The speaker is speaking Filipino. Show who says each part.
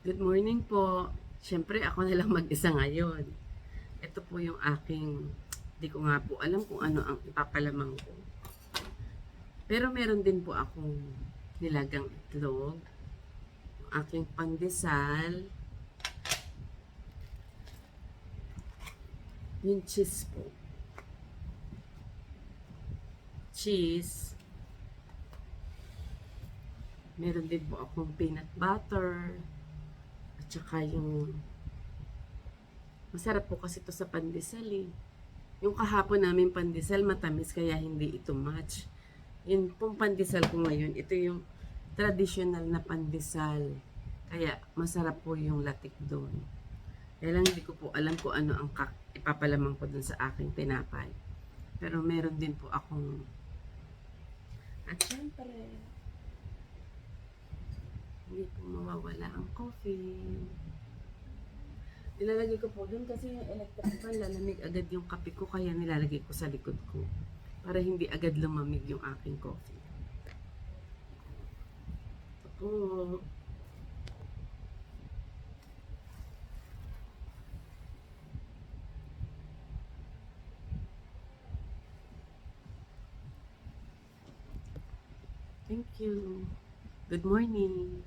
Speaker 1: Good morning po. Siyempre ako na lang mag-isa ngayon. Ito po yung aking, di ko nga po alam kung ano ang ipapalamang ko. Pero meron din po akong nilagang itlog, aking pandesal, yung cheese po. Cheese. Meron din po akong peanut butter. At saka yung, masarap po kasi ito sa pandesal eh. Yung kahapon namin pandesal matamis kaya hindi ito match. Yun pong pandesal ko ngayon, ito yung traditional na pandesal. Kaya masarap po yung latik doon. Kaya lang hindi ko po alam kung ano ang ipapalamang ko doon sa aking tinapay. Pero meron din po akong, at syempre, hindi po mawawala ang coffee. Nilalagay ko po doon kasi yung electric fan, lalamig agad yung kape ko kaya nilalagay ko sa likod ko para hindi agad lumamig yung aking coffee. Ito po. Thank you. Good morning.